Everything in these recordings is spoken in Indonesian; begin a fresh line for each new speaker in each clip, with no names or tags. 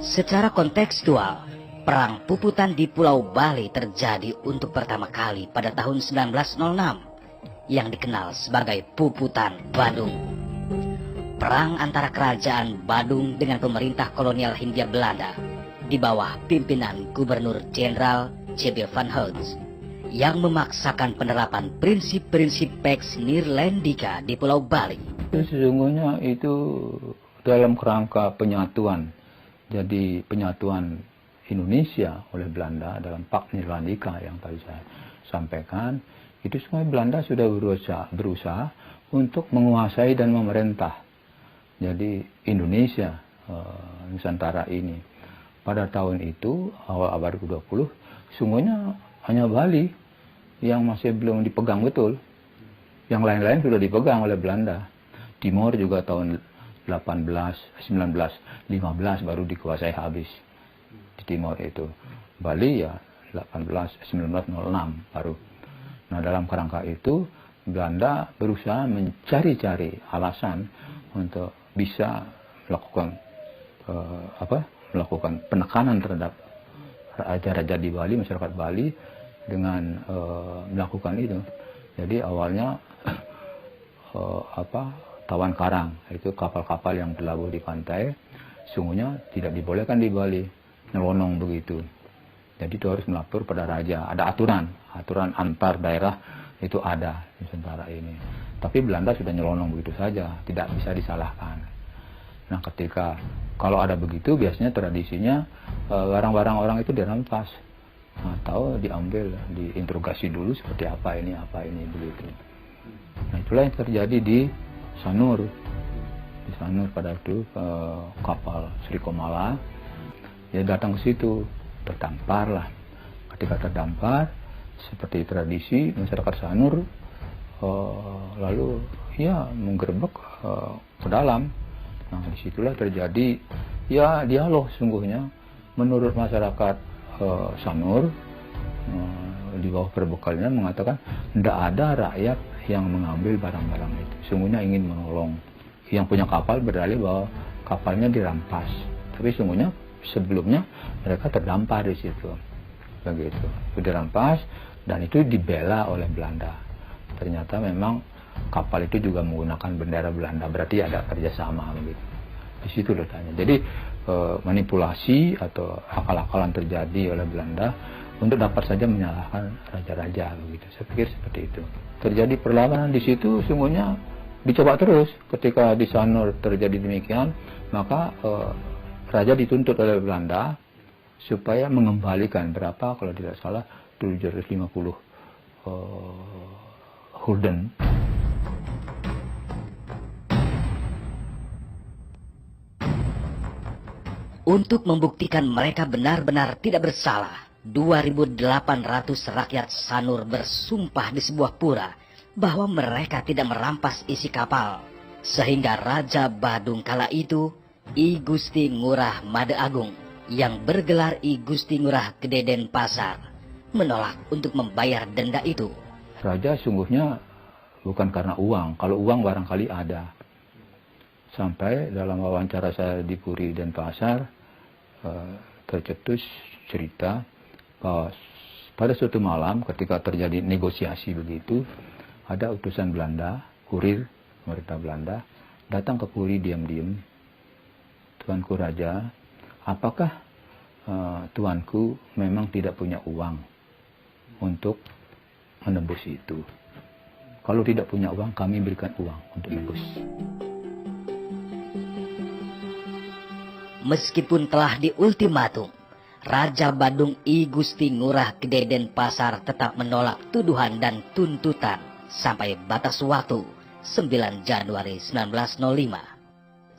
Secara kontekstual, Perang Puputan di Pulau Bali terjadi untuk pertama kali pada tahun 1906 yang dikenal sebagai Puputan Badung. Perang antara kerajaan Badung dengan pemerintah kolonial Hindia Belanda di bawah pimpinan Gubernur Jenderal J.B. van Hulst yang memaksakan penerapan prinsip-prinsip Pax Neerlandica di Pulau Bali.
Sesungguhnya itu dalam kerangka penyatuan. Jadi penyatuan Indonesia oleh Belanda dalam Pax Neerlandica yang tadi saya sampaikan, itu semua Belanda sudah berusaha untuk menguasai dan memerintah. Jadi Indonesia, Nusantara ini, pada tahun itu, awal abad ke-20, semuanya hanya Bali yang masih belum dipegang betul. Yang lain-lain sudah dipegang oleh Belanda. Timor juga tahun 1915 baru dikuasai habis. Di Timor itu. Bali ya 1906 baru. Nah, dalam kerangka itu Belanda berusaha mencari-cari alasan untuk bisa melakukan melakukan penekanan terhadap raja-raja di Bali, masyarakat Bali dengan melakukan itu. Jadi awalnya tawan karang, itu kapal-kapal yang berlabuh di pantai, sungguhnya tidak dibolehkan di Bali, nyelonong begitu. Jadi itu harus melapor pada raja. Ada aturan antar daerah itu ada di Nusantara ini. Tapi Belanda sudah nyelonong begitu saja, tidak bisa disalahkan. Nah, ketika kalau ada begitu, biasanya tradisinya barang-barang orang itu dirampas atau diambil, diinterogasi dulu seperti apa ini begitu. Nah, itulah yang terjadi di Sanur. Di Sanur pada itu kapal Sri Komala, dia datang ke situ, terdampar lah. Ketika terdampar, seperti tradisi masyarakat Sanur, lalu ya menggerebek ke dalam. Nah, disitulah terjadi ya dialog sungguhnya. Menurut masyarakat Sanur, di bawah perbekalnya mengatakan tidak ada rakyat yang mengambil barang-barang itu. Sungguhnya ingin menolong. Yang punya kapal berdalih bahwa kapalnya dirampas. Tapi sungguhnya sebelumnya mereka terdampar di situ. Begitu. Itu dirampas dan itu dibela oleh Belanda. Ternyata memang kapal itu juga menggunakan bendera Belanda. Berarti ada kerjasama begitu. Di situ letaknya. Jadi manipulasi atau akal-akalan terjadi oleh Belanda untuk dapat saja menyalahkan raja-raja begitu. Saya pikir seperti itu. Terjadi perlawanan di situ, sungguhnya dicoba terus. Ketika di Sanur terjadi demikian, maka raja dituntut oleh Belanda supaya mengembalikan berapa, kalau tidak salah 750 gulden.
Untuk membuktikan mereka benar-benar tidak bersalah, 2.800 rakyat Sanur bersumpah di sebuah pura bahwa mereka tidak merampas isi kapal. Sehingga Raja Badung kala itu, I Gusti Ngurah Made Agung, yang bergelar I Gusti Ngurah Gede Denpasar, menolak untuk membayar denda itu.
Raja sungguhnya bukan karena uang. Kalau uang barangkali ada. Sampai dalam wawancara saya di Puri Denpasar, tercetus cerita bahwa pada suatu malam ketika terjadi negosiasi begitu, ada utusan Belanda, kurir pemerintah Belanda, datang ke Puri diam-diam. Tuanku Raja, apakah tuanku memang tidak punya uang untuk menembus itu? Kalau tidak punya uang, kami berikan uang untuk nebus.
Meskipun telah diultimatum, Raja Badung I Gusti Ngurah Gede Denpasar tetap menolak tuduhan dan tuntutan sampai batas waktu 9 Januari 1905.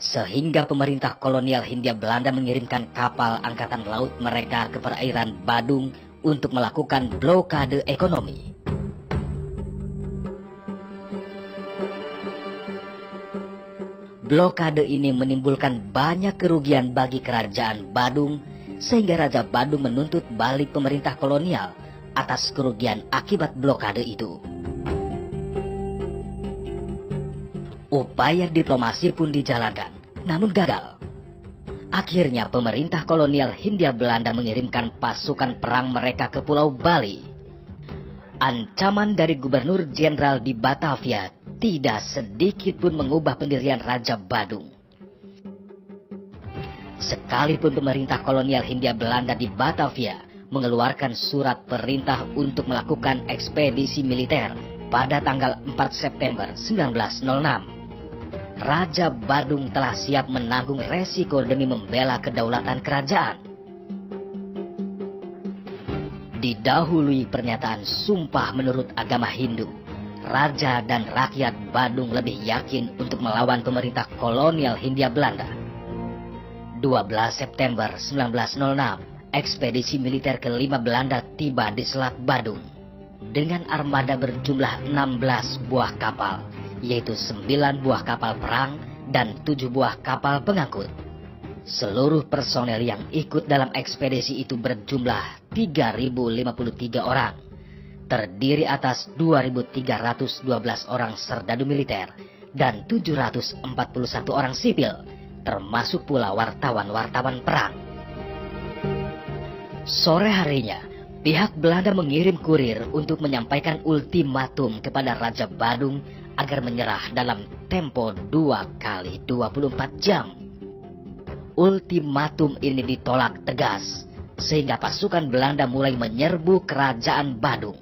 Sehingga pemerintah kolonial Hindia Belanda mengirimkan kapal angkatan laut mereka ke perairan Badung untuk melakukan blokade ekonomi. Blokade ini menimbulkan banyak kerugian bagi kerajaan Badung, sehingga Raja Badung menuntut balik pemerintah kolonial atas kerugian akibat blokade itu. Upaya diplomasi pun dijalankan, namun gagal. Akhirnya pemerintah kolonial Hindia Belanda mengirimkan pasukan perang mereka ke Pulau Bali. Ancaman dari Gubernur Jenderal di Batavia tidak sedikit pun mengubah pendirian Raja Badung. Sekalipun pemerintah kolonial Hindia Belanda di Batavia mengeluarkan surat perintah untuk melakukan ekspedisi militer pada tanggal 4 September 1906, Raja Badung telah siap menanggung resiko demi membela kedaulatan kerajaan. Didahului pernyataan sumpah menurut agama Hindu, Raja dan rakyat Badung lebih yakin untuk melawan pemerintah kolonial Hindia Belanda. 12 September 1906, ekspedisi militer kelima Belanda tiba di Selat Badung dengan armada berjumlah 16 buah kapal, yaitu 9 buah kapal perang dan 7 buah kapal pengangkut. Seluruh personel yang ikut dalam ekspedisi itu berjumlah 3.053 orang, terdiri atas 2.312 orang serdadu militer dan 741 orang sipil, termasuk pula wartawan-wartawan perang. Sore harinya, pihak Belanda mengirim kurir untuk menyampaikan ultimatum kepada Raja Badung agar menyerah dalam tempo 2 kali 24 jam. Ultimatum ini ditolak tegas, sehingga pasukan Belanda mulai menyerbu kerajaan Badung.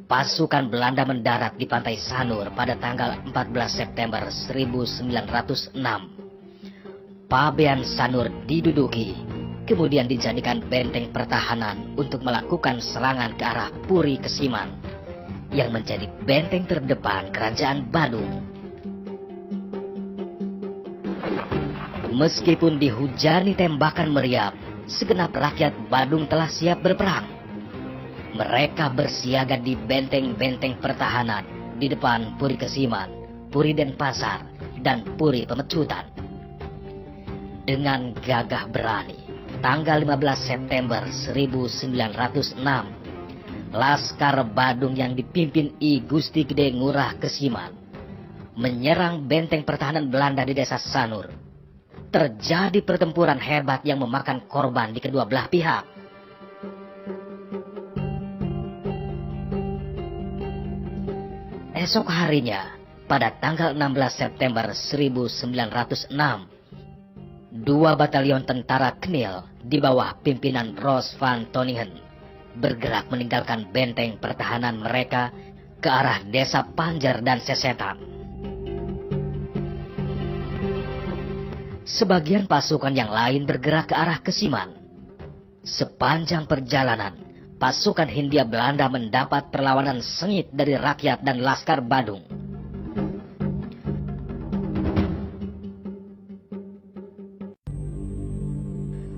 Pasukan Belanda mendarat di pantai Sanur pada tanggal 14 September 1906. Pabean Sanur diduduki, kemudian dijadikan benteng pertahanan untuk melakukan serangan ke arah Puri Kesiman, yang menjadi benteng terdepan kerajaan Badung. Meskipun dihujani tembakan meriam, segenap rakyat Badung telah siap berperang. Mereka bersiaga di benteng-benteng pertahanan di depan Puri Kesiman, Puri Denpasar, dan Puri Pemecutan. Dengan gagah berani, tanggal 15 September 1906, Laskar Badung yang dipimpin I Gusti Gede Ngurah Kesiman menyerang benteng pertahanan Belanda di desa Sanur. Terjadi pertempuran hebat yang memakan korban di kedua belah pihak. Esok harinya, pada tanggal 16 September 1906, 2 batalion tentara Knil di bawah pimpinan Roos van Toningen bergerak meninggalkan benteng pertahanan mereka ke arah desa Panjer dan Sesetan. Sebagian pasukan yang lain bergerak ke arah Kesiman. Sepanjang perjalanan, pasukan Hindia Belanda mendapat perlawanan sengit dari rakyat dan Laskar Badung.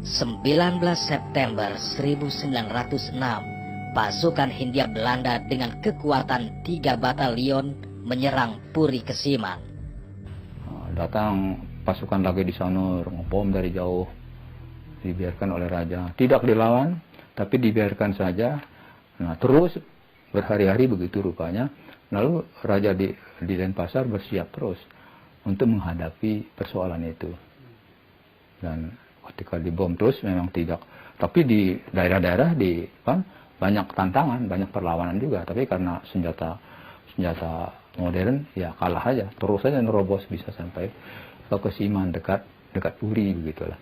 (19 September 1906), pasukan Hindia Belanda dengan kekuatan 3 batalion menyerang Puri Kesiman.
Datang pasukan lagi di Sanur, ngebom dari jauh, dibiarkan oleh raja. Tidak dilawan, tapi dibiarkan saja. Nah, terus berhari-hari begitu rupanya. Lalu raja di Denpasar bersiap terus untuk menghadapi persoalan itu. Dan ketika dibom terus memang tidak. Tapi di daerah-daerah banyak tantangan, banyak perlawanan juga. Tapi karena senjata modern ya kalah aja. Terus saja nerobos bisa sampai ke Kesiman dekat Puri begitulah.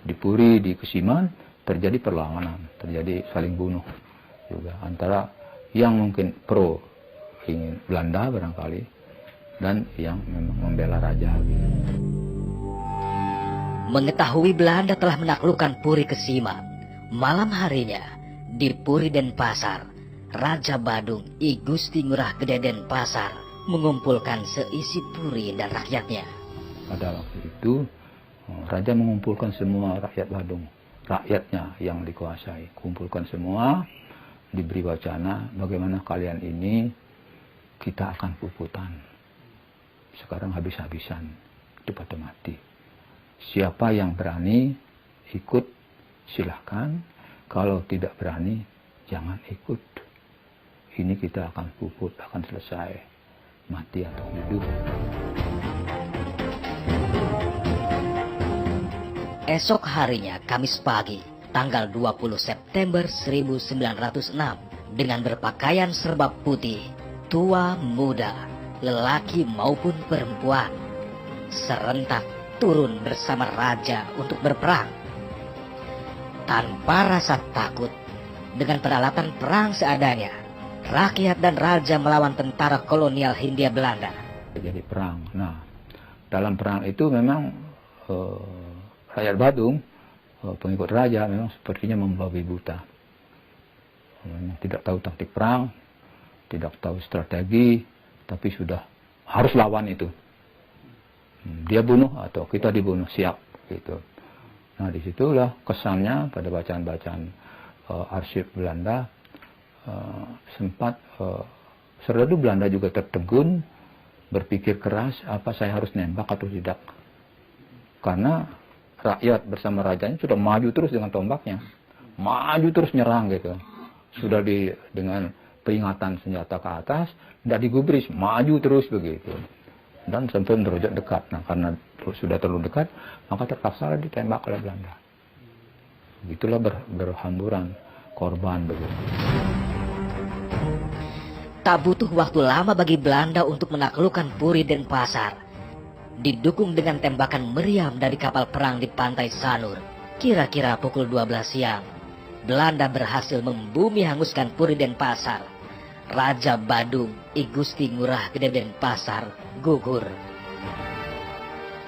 Di Puri, di Kesiman terjadi perlawanan, terjadi saling bunuh juga antara yang mungkin pro ingin Belanda barangkali dan yang memang membela raja.
Mengetahui Belanda telah menaklukkan Puri Kesiman, malam harinya di Puri Denpasar, Raja Badung I Gusti Ngurah Gede Denpasar mengumpulkan seisi Puri dan rakyatnya.
Pada waktu itu raja mengumpulkan semua rakyat Badung, rakyatnya yang dikuasai, kumpulkan semua, diberi wacana bagaimana kalian ini kita akan puputan. Sekarang habis-habisan, cepat mati. Siapa yang berani ikut silahkan, kalau tidak berani jangan ikut. Ini kita akan puput, akan selesai, mati atau hidup.
Esok harinya, Kamis pagi, tanggal 20 September 1906, dengan berpakaian serba putih, tua muda, lelaki maupun perempuan, serentak turun bersama raja untuk berperang. Tanpa rasa takut, dengan peralatan perang seadanya, rakyat dan raja melawan tentara kolonial Hindia Belanda.
Jadi perang. Nah, dalam perang itu memang rakyat Badung, pengikut raja, memang sepertinya membabi buta. Tidak tahu taktik perang, tidak tahu strategi, tapi sudah harus lawan itu. Dia bunuh atau kita dibunuh, siap gitu. Nah, disitulah kesannya pada bacaan-bacaan arsip Belanda, sempat serdadu Belanda juga tertegun, berpikir keras, apa saya harus nembak atau tidak. Karena rakyat bersama rajanya sudah maju terus dengan tombaknya, maju terus nyerang gitu. Sudah dengan peringatan senjata ke atas, tidak digubris, maju terus begitu. Dan sampai merojok dekat. Nah, karena sudah terlalu dekat, maka terpaksa ditembak oleh Belanda. Begitulah berhamburan korban begitu.
Tak butuh waktu lama bagi Belanda untuk menaklukkan Puri Denpasar. Didukung dengan tembakan meriam dari kapal perang di pantai Sanur, kira-kira pukul 12 siang, Belanda berhasil membumi hanguskan Puri Denpasar. Raja Badung, I Gusti Ngurah Gede Denpasar, gugur.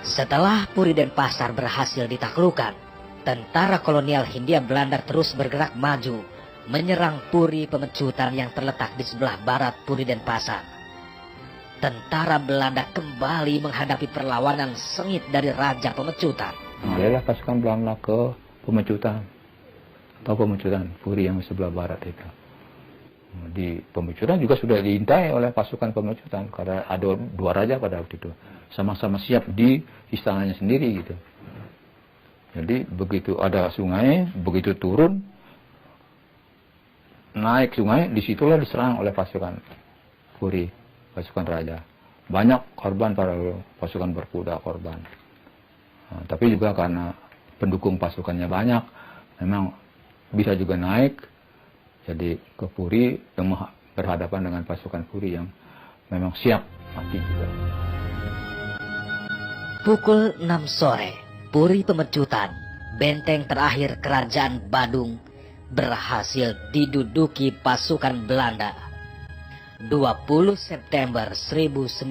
Setelah Puri Denpasar berhasil ditaklukkan, tentara kolonial Hindia Belanda terus bergerak maju, menyerang Puri Pemecutan yang terletak di sebelah barat Puri Denpasar. Tentara Belanda kembali menghadapi perlawanan sengit dari Raja Pemecutan.
Mulailah pasukan Belanda ke Pemecutan. Atau Pemecutan, Puri yang sebelah barat itu. Di Pemecutan juga sudah diintai oleh pasukan Pemecutan. Karena ada dua raja pada waktu itu. Sama-sama siap di istananya sendiri gitu. Jadi begitu ada sungai, begitu turun, naik sungai, disitulah diserang oleh pasukan Puri, pasukan raja. Banyak korban para pasukan berkuda korban. Nah, tapi juga karena pendukung pasukannya banyak, memang bisa juga naik. Jadi ke Puri yang berhadapan dengan pasukan Puri yang memang siap mati juga.
Pukul 6 sore, Puri Pemecutan, benteng terakhir kerajaan Badung, berhasil diduduki pasukan Belanda. 20 September 1906,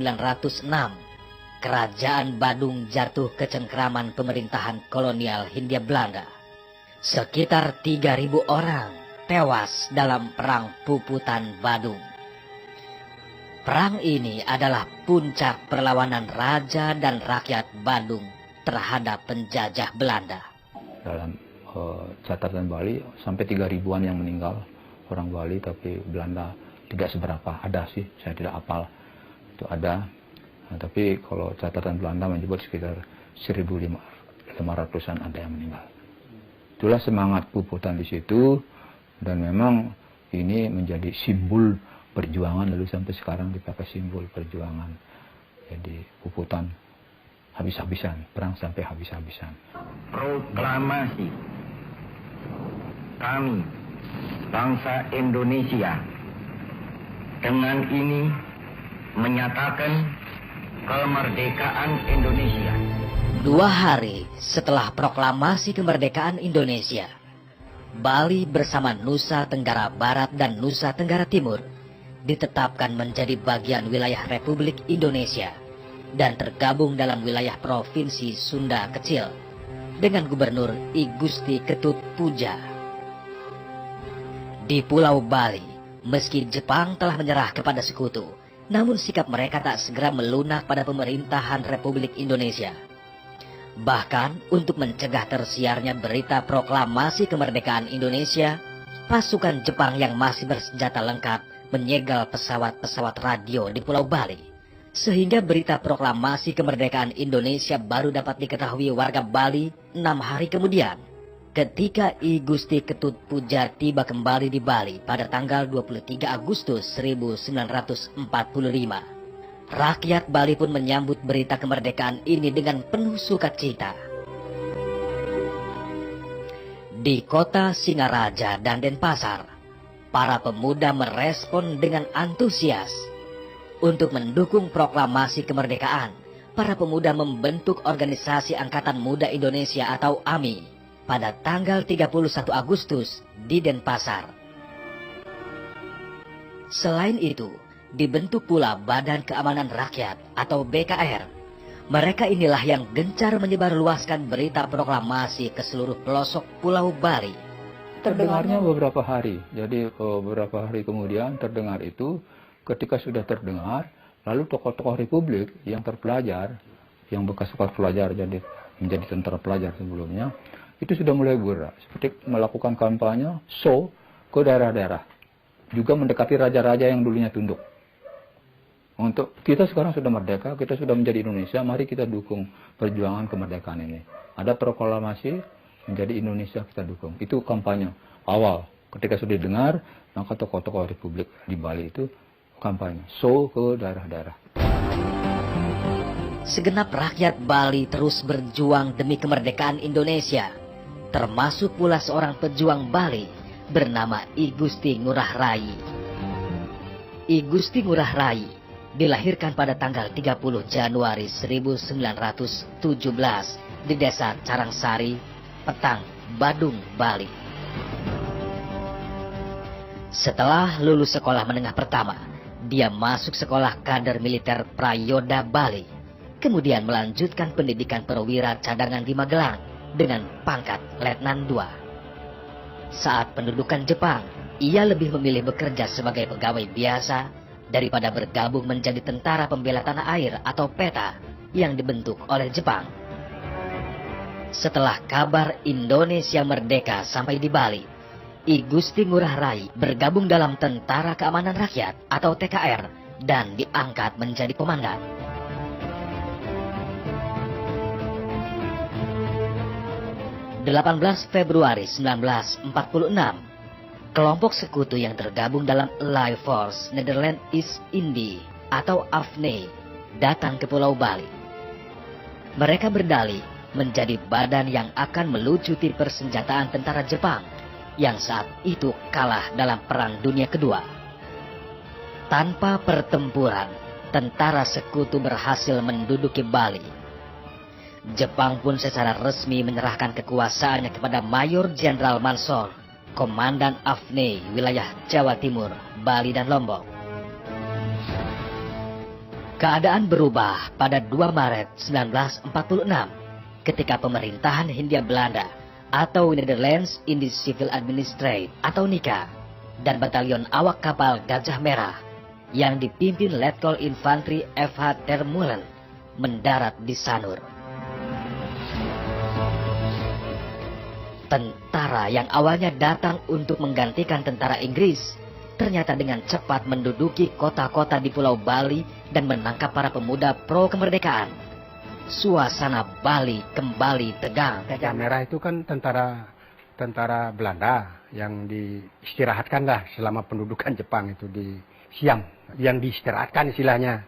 kerajaan Badung jatuh ke cengkraman pemerintahan kolonial Hindia Belanda. Sekitar 3.000 orang tewas dalam perang Puputan Badung. Perang ini adalah puncak perlawanan raja dan rakyat Badung terhadap penjajah Belanda.
Dalam catatan Bali sampai 3.000-an yang meninggal orang Bali, tapi Belanda tidak seberapa. Ada sih, saya tidak hafal itu ada. Nah, tapi kalau catatan Belanda menyebut sekitar 1.500-an ada yang meninggal. Itulah semangat Puputan di situ, dan memang ini menjadi simbol perjuangan, lalu sampai sekarang dipakai simbol perjuangan. Jadi Puputan habis-habisan, perang sampai habis-habisan.
Proklamasi kami bangsa Indonesia dengan ini menyatakan kemerdekaan Indonesia.
2 hari setelah proklamasi kemerdekaan Indonesia, Bali bersama Nusa Tenggara Barat dan Nusa Tenggara Timur ditetapkan menjadi bagian wilayah Republik Indonesia dan tergabung dalam wilayah Provinsi Sunda Kecil dengan Gubernur I Gusti Ketut Puja. Di Pulau Bali, meski Jepang telah menyerah kepada sekutu, namun sikap mereka tak segera melunak pada pemerintahan Republik Indonesia. Bahkan untuk mencegah tersiarnya berita proklamasi kemerdekaan Indonesia, pasukan Jepang yang masih bersenjata lengkap menyegel pesawat-pesawat radio di Pulau Bali, sehingga berita proklamasi kemerdekaan Indonesia baru dapat diketahui warga Bali 6 hari kemudian, ketika I Gusti Ketut Puja tiba kembali di Bali pada tanggal 23 Agustus 1945. Rakyat Bali pun menyambut berita kemerdekaan ini dengan penuh sukacita. Di kota Singaraja dan Denpasar, para pemuda merespon dengan antusias. Untuk mendukung proklamasi kemerdekaan, para pemuda membentuk Organisasi Angkatan Muda Indonesia atau AMI pada tanggal 31 Agustus di Denpasar. Selain itu, dibentuk pula Badan Keamanan Rakyat atau BKR. Mereka inilah yang gencar menyebarluaskan berita proklamasi ke seluruh pelosok Pulau Bali.
Terdengarnya beberapa hari, jadi beberapa hari kemudian terdengar itu. Ketika sudah terdengar, lalu tokoh-tokoh Republik yang terpelajar, yang bekas pelajar jadi menjadi tentara pelajar sebelumnya, itu sudah mulai bergerak, seperti melakukan kampanye show ke daerah-daerah, juga mendekati raja-raja yang dulunya tunduk. Untuk kita sekarang sudah merdeka, kita sudah menjadi Indonesia, mari kita dukung perjuangan kemerdekaan ini. Ada proklamasi menjadi Indonesia, kita dukung. Itu kampanye awal. Ketika sudah dengar, maka tokoh-tokoh Republik di Bali itu kampanye show ke daerah-daerah.
Segenap rakyat Bali terus berjuang demi kemerdekaan Indonesia, termasuk pula seorang pejuang Bali bernama I Gusti Ngurah Rai. I Gusti Ngurah Rai dilahirkan pada tanggal 30 Januari 1917 di Desa Carangsari, Petang, Badung, Bali. Setelah lulus sekolah menengah pertama, dia masuk sekolah kader militer Prayoda Bali, kemudian melanjutkan pendidikan perwira cadangan di Magelang dengan pangkat Letnan II. Saat pendudukan Jepang, ia lebih memilih bekerja sebagai pegawai biasa daripada bergabung menjadi tentara pembela tanah air atau PETA yang dibentuk oleh Jepang. Setelah kabar Indonesia merdeka sampai di Bali, I Gusti Ngurah Rai bergabung dalam Tentara Keamanan Rakyat atau TKR dan diangkat menjadi komandan. (18 Februari 1946), kelompok sekutu yang tergabung dalam Allied Force Netherlands East Indie atau AFNE datang ke Pulau Bali. Mereka berdalih menjadi badan yang akan melucuti persenjataan tentara Jepang yang saat itu kalah dalam Perang Dunia Kedua. Tanpa pertempuran, tentara sekutu berhasil menduduki Bali. Jepang pun secara resmi menyerahkan kekuasaannya kepada Mayor Jenderal Mansor, Komandan AFNE wilayah Jawa Timur, Bali dan Lombok. Keadaan berubah pada 2 Maret 1946 ketika pemerintahan Hindia Belanda atau Netherlands Indies Civil Administratie atau NICA dan batalion awak kapal Gajah Merah yang dipimpin Letkol Infantri F.H. Termulen mendarat di Sanur. Tentara yang awalnya datang untuk menggantikan tentara Inggris ternyata dengan cepat menduduki kota-kota di Pulau Bali dan menangkap para pemuda pro kemerdekaan. Suasana Bali kembali tegang.
Gajah Merah itu kan tentara Belanda yang diistirahatkan lah selama pendudukan Jepang itu di Siam, yang diistirahatkan istilahnya.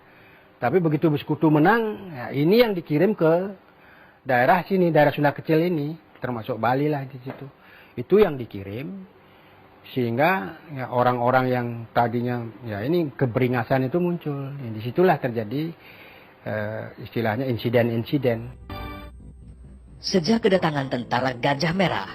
Tapi begitu Bersekutu menang, ya ini yang dikirim ke daerah sini, daerah Sunda kecil ini, termasuk Bali lah di situ. Itu yang dikirim sehingga ya, orang-orang yang tadinya ya ini keberingasan itu muncul. Ya, disitulah terjadi istilahnya insiden-insiden.
Sejak kedatangan tentara Gajah Merah,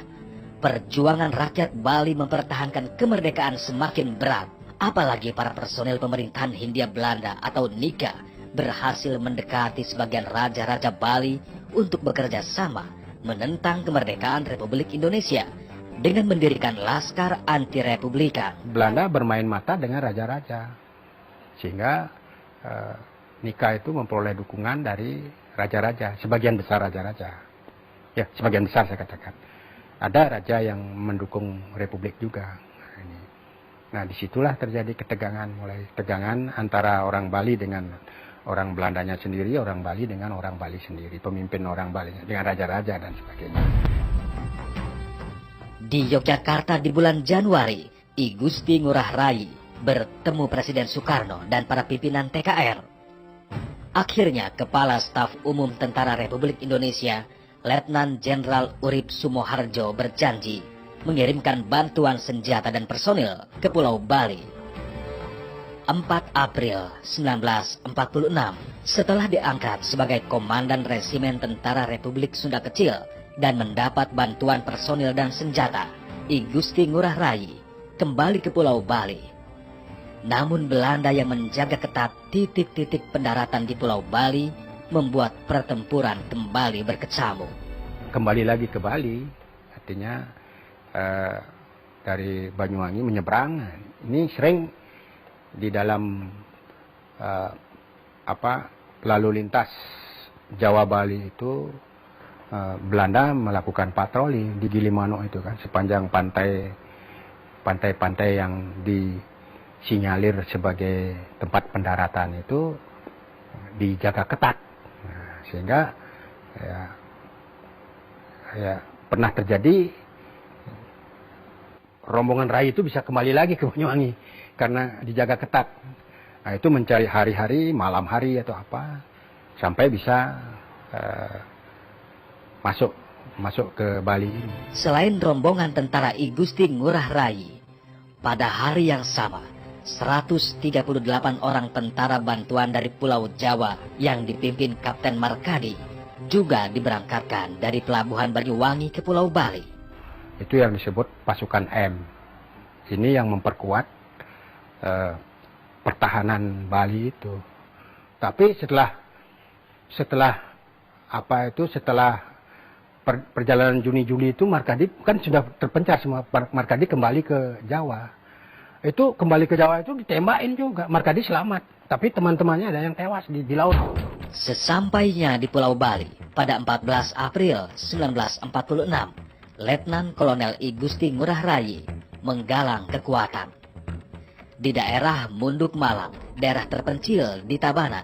perjuangan rakyat Bali mempertahankan kemerdekaan semakin berat. Apalagi para personel pemerintahan Hindia Belanda atau NICA berhasil mendekati sebagian raja-raja Bali untuk bekerja sama menentang kemerdekaan Republik Indonesia dengan mendirikan Laskar Anti-Republika.
Belanda bermain mata dengan raja-raja, sehingga NICA itu memperoleh dukungan dari raja-raja, sebagian besar raja-raja. Ya, sebagian besar saya katakan. Ada raja yang mendukung Republik juga. Nah, disitulah terjadi ketegangan, mulai tegangan antara orang Bali dengan orang Belandanya sendiri, orang Bali dengan orang Bali sendiri, pemimpin orang Bali dengan raja-raja dan sebagainya.
Di Yogyakarta di bulan Januari, I Gusti Ngurah Rai bertemu Presiden Soekarno dan para pimpinan TKR. Akhirnya, Kepala Staf Umum Tentara Republik Indonesia, Letnan Jenderal Urip Sumoharjo berjanji mengirimkan bantuan senjata dan personil ke Pulau Bali. 4 April 1946, setelah diangkat sebagai Komandan Resimen Tentara Republik Sunda Kecil dan mendapat bantuan personil dan senjata, I Gusti Ngurah Rai kembali ke Pulau Bali. Namun Belanda yang menjaga ketat titik-titik pendaratan di Pulau Bali membuat pertempuran kembali berkecamuk.
Kembali lagi ke Bali, artinya dari Banyuwangi menyeberang. Ini sering di dalam lalu lintas Jawa Bali itu Belanda melakukan patroli di Gilimanuk itu kan, sepanjang pantai-pantai yang disinyalir sebagai tempat pendaratan itu dijaga ketat. Nah, sehingga ya pernah terjadi rombongan Rai itu bisa kembali lagi ke Banyuwangi karena dijaga ketat. Nah, itu mencari hari-hari, malam hari atau apa, sampai bisa masuk ke Bali ini.
Selain rombongan tentara I Gusti Ngurah Rai, pada hari yang sama 138 orang tentara bantuan dari Pulau Jawa yang dipimpin Kapten Markadi juga diberangkatkan dari Pelabuhan Banyuwangi ke Pulau Bali.
Itu yang disebut pasukan M. Ini yang memperkuat pertahanan Bali itu. Tapi setelah perjalanan Juni-Juli itu Markadi kan sudah terpencar semua. Markadi kembali ke Jawa. Itu kembali ke Jawa itu ditembakin juga. Markadi selamat, tapi teman-temannya ada yang tewas di laut.
Sesampainya di Pulau Bali pada 14 April 1946, Letnan Kolonel I Gusti Ngurah Rai menggalang kekuatan. Di daerah Munduk Malang, daerah terpencil di Tabanan,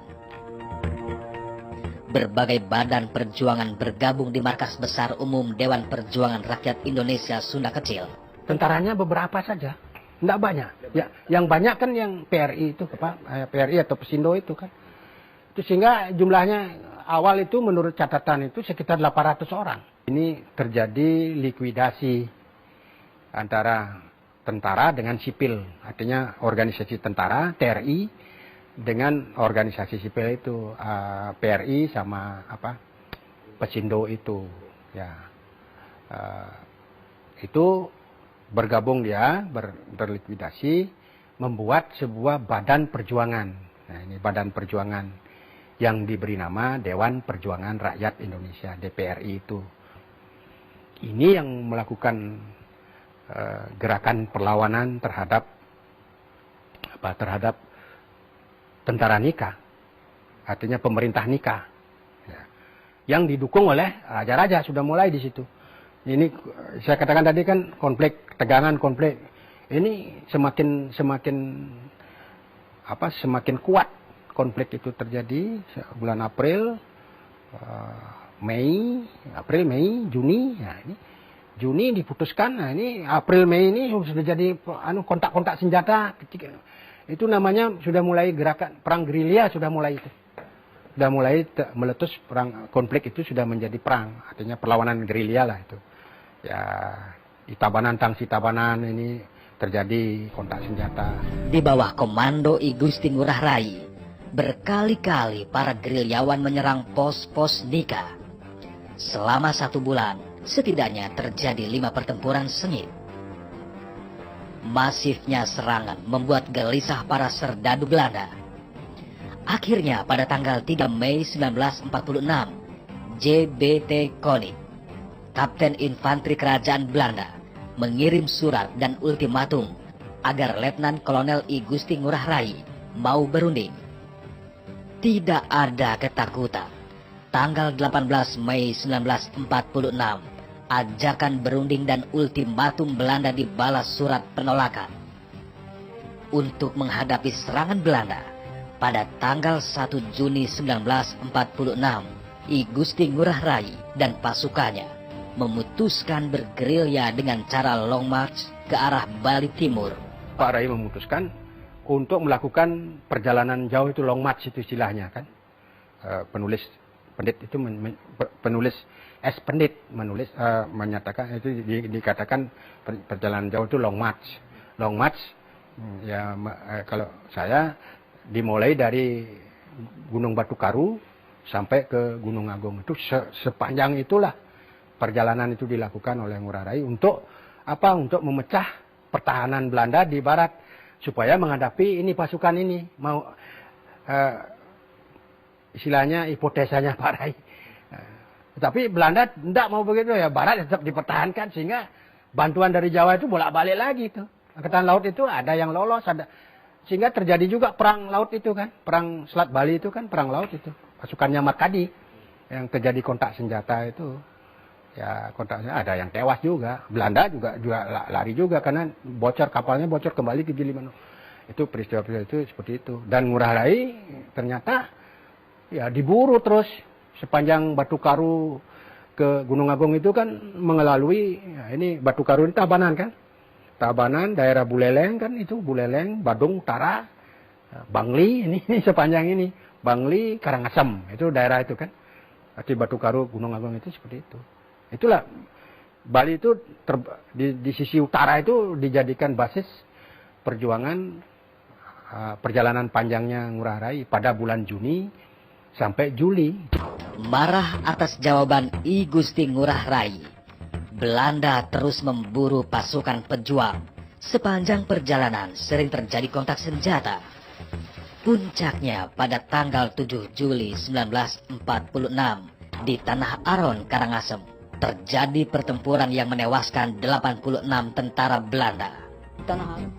berbagai badan perjuangan bergabung di markas besar umum Dewan Perjuangan Rakyat Indonesia Sunda Kecil.
Tentaranya beberapa saja. Tidak banyak. Ya, yang banyak kan yang PRI itu, PRI atau Pesindo itu kan. Itu sehingga jumlahnya awal itu menurut catatan itu sekitar 800 orang. Ini terjadi likuidasi antara tentara dengan sipil. Artinya organisasi tentara, TRI, dengan organisasi sipil itu, PRI sama Pesindo itu. Ya, itu bergabung dia, berlikuidasi, membuat sebuah badan perjuangan. Nah, ini badan perjuangan yang diberi nama Dewan Perjuangan Rakyat Indonesia, DPRI itu. Ini yang melakukan gerakan perlawanan terhadap tentara nikah, artinya pemerintah nikah, ya, yang didukung oleh raja-raja. Sudah mulai di situ. Ini saya katakan tadi kan tegangan konflik ini semakin kuat konflik itu terjadi bulan April, Mei, Juni. Ya, ini Juni diputuskan. Nah, ini April, Mei ini sudah jadi kontak-kontak senjata. Itu namanya sudah mulai gerakan perang gerilya, sudah mulai itu. Sudah mulai meletus perang konflik itu sudah menjadi perang, artinya perlawanan gerilya lah itu. Ya, di Tabanan, Tangsi Tabanan ini terjadi kontak senjata.
Di bawah komando I Gusti Ngurah Rai, berkali-kali para gerilyawan menyerang pos-pos Nika. Selama 1 bulan, setidaknya terjadi 5 pertempuran sengit. Masifnya serangan membuat gelisah para serdadu Belanda. Akhirnya pada tanggal 3 Mei 1946, JBT Koning, Kapten Infanteri Kerajaan Belanda, mengirim surat dan ultimatum agar Letnan Kolonel I Gusti Ngurah Rai mau berunding. Tidak ada ketakutan. Tanggal 18 Mei 1946, ajakan berunding dan ultimatum Belanda dibalas surat penolakan. Untuk menghadapi serangan Belanda, pada tanggal 1 Juni 1946, I Gusti Ngurah Rai dan pasukannya memutuskan bergerilya dengan cara long march ke arah Bali Timur.
Pak Rai memutuskan untuk melakukan perjalanan jauh, itu long march itu istilahnya kan. Penulis Pendit itu penulis Pendit menulis menyatakan itu dikatakan perjalanan jauh itu long march. Long march ya kalau saya dimulai dari Gunung Batu Karu sampai ke Gunung Agung itu sepanjang itulah perjalanan itu dilakukan oleh Ngurah Rai untuk apa? Untuk memecah pertahanan Belanda di barat supaya menghadapi ini pasukan ini mau istilahnya hipotesanya Pak Rai. Tapi Belanda tidak mau begitu ya, barat tetap dipertahankan sehingga bantuan dari Jawa itu bolak-balik lagi itu. Angkatan laut itu ada yang lolos, ada sehingga terjadi juga perang laut itu kan, perang Selat Bali itu kan perang laut itu. Pasukannya Markadi yang terjadi kontak senjata itu. Ya kontaknya ada yang tewas juga. Belanda juga lari juga karena kapalnya bocor kembali ke Gilimanuk. Itu peristiwa-peristiwa itu seperti itu. Dan Ngurah Rai ternyata ya diburu terus sepanjang Batu Karu ke Gunung Agung itu kan mengelalui ya ini Batu Karu ini Tabanan kan. Tabanan, daerah Buleleng kan itu Buleleng, Badung Utara, Bangli ini sepanjang ini. Bangli, Karangasem itu daerah itu kan. Di Batu Karu Gunung Agung itu seperti itu. Itulah Bali itu di sisi utara itu dijadikan basis perjuangan perjalanan panjangnya Ngurah Rai pada bulan Juni sampai Juli.
Marah atas jawaban I Gusti Ngurah Rai, Belanda terus memburu pasukan pejuang. Sepanjang perjalanan sering terjadi kontak senjata. Puncaknya pada tanggal 7 Juli 1946 di Tanah Aron, Karangasem, terjadi pertempuran yang menewaskan 86 tentara Belanda. Tanah Aron.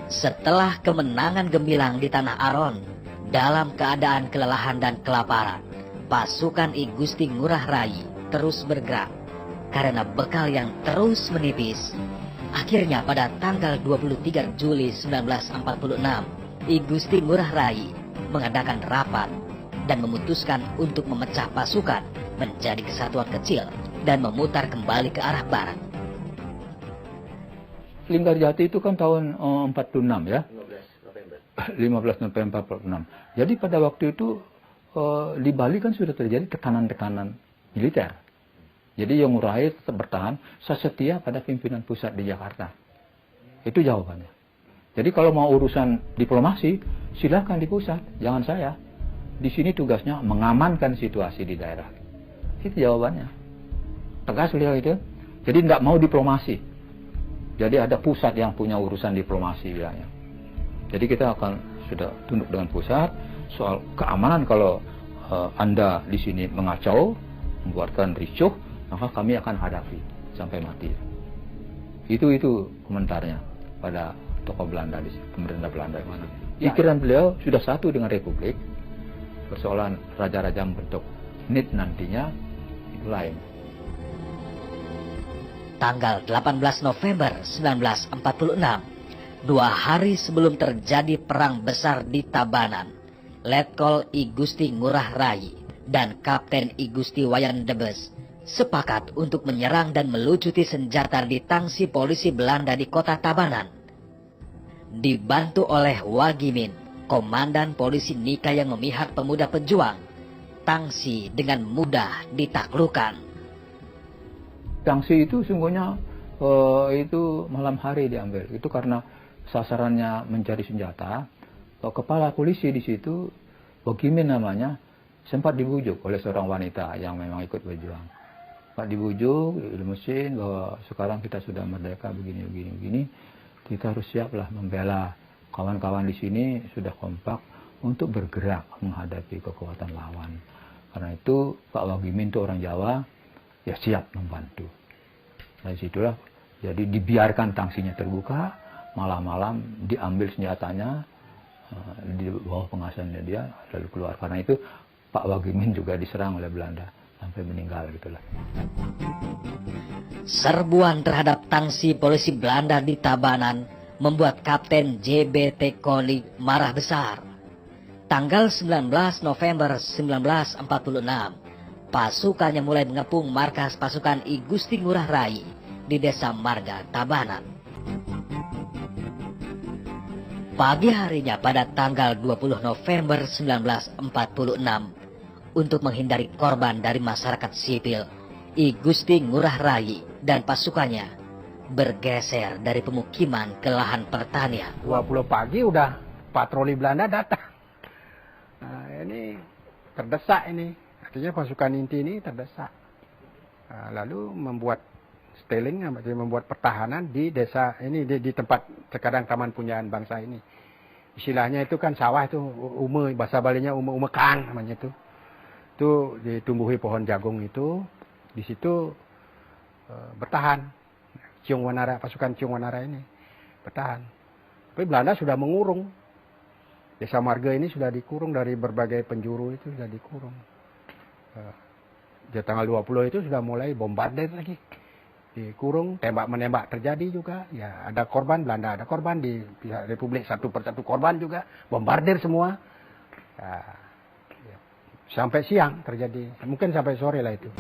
Setelah kemenangan gemilang di Tanah Aron, dalam keadaan kelelahan dan kelaparan, pasukan I Gusti Ngurah Rai terus bergerak. Karena bekal yang terus menipis, akhirnya pada tanggal 23 Juli 1946, I Gusti Ngurah Rai mengadakan rapat dan memutuskan untuk memecah pasukan menjadi kesatuan kecil dan memutar kembali ke arah barat.
Linggarjati itu kan tahun 46 ya. 15 November 46. Jadi pada waktu itu di Bali kan sudah terjadi tekanan-tekanan militer. Jadi yang Ngurah Rai tetap bertahan, saya setia pada pimpinan pusat di Jakarta. Itu jawabannya. Jadi kalau mau urusan diplomasi, silahkan di pusat, jangan saya. Di sini tugasnya mengamankan situasi di daerah. Itu jawabannya. Tegas beliau itu. Jadi tidak mau diplomasi. Jadi ada pusat yang punya urusan diplomasi bilangnya. Jadi kita akan sudah tunduk dengan pusat soal keamanan. Kalau Anda di sini mengacau, membuatkan ricuh, maka kami akan hadapi sampai mati. Itu komentarnya pada tokoh Belanda di pemerintah Belanda di mana. Pikiran beliau sudah satu dengan Republik. Persoalan raja-raja membentuk NIT nantinya itu lain.
Tanggal 18 November 1946, 2 hari sebelum terjadi perang besar di Tabanan, Letkol I Gusti Ngurah Rai dan Kapten I Gusti Wayan Debes sepakat untuk menyerang dan melucuti senjata di tangsi polisi Belanda di kota Tabanan. Dibantu oleh Wagimin, komandan polisi Nika yang memihak pemuda pejuang, tangsi dengan mudah ditaklukkan.
Tangsi itu sungguhnya itu malam hari diambil. Itu karena sasarannya mencari senjata. Kepala polisi di situ, Wagimin namanya, sempat dibujuk oleh seorang wanita yang memang ikut berjuang. Pak dibujuk di mesin bahwa sekarang kita sudah merdeka begini. Kita harus siaplah membela kawan-kawan di sini sudah kompak untuk bergerak menghadapi kekuatan lawan. Karena itu Pak Wagimin itu orang Jawa, ya siap membantu. Dari situlah jadi dibiarkan tangsinya terbuka, malam-malam diambil senjatanya di bawah pengawasannya dia lalu keluar. Karena itu Pak Wagimin juga diserang oleh Belanda sampai meninggal gitulah.
Serbuan terhadap tangsi polisi Belanda di Tabanan membuat Kapten JBT Koli marah besar. Tanggal 19 November 1946, pasukannya mulai mengepung markas pasukan I Gusti Ngurah Rai di Desa Marga, Tabanan. Pagi harinya pada tanggal 20 November 1946, untuk menghindari korban dari masyarakat sipil, I Gusti Ngurah Rai dan pasukannya bergeser dari pemukiman ke lahan pertanian.
20 pagi udah patroli Belanda datang. Nah, ini terdesak ini. Artinya pasukan inti ini terdesak. Nah, lalu membuat stealing, membuat pertahanan di desa ini, di tempat sekarang Taman Punyaan Bangsa ini. Istilahnya itu kan sawah itu, bahasa Balinya umekan namanya itu. Itu ditumbuhi pohon jagung itu, di situ bertahan. Pasukan Ciung Wanara ini bertahan. Tapi Belanda sudah mengurung. Desa Marga ini sudah dikurung dari berbagai penjuru, itu sudah dikurung. Di tanggal 20 itu sudah mulai bombardir lagi. Dikurung, tembak-menembak terjadi juga. Ya, ada korban, Belanda ada korban, di pihak Republik satu persatu korban juga. Bombardir semua. Ya, sampai siang terjadi. Mungkin sampai sore lah itu.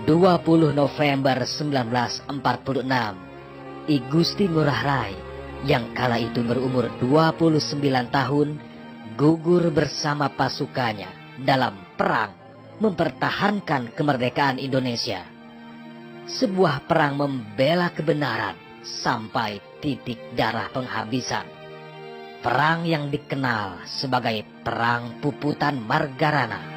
...20 November 1946, I Gusti Ngurah Rai yang kala itu berumur 29 tahun gugur bersama pasukannya dalam perang mempertahankan kemerdekaan Indonesia. Sebuah perang membela kebenaran sampai titik darah penghabisan. Perang yang dikenal sebagai Perang Puputan Margarana.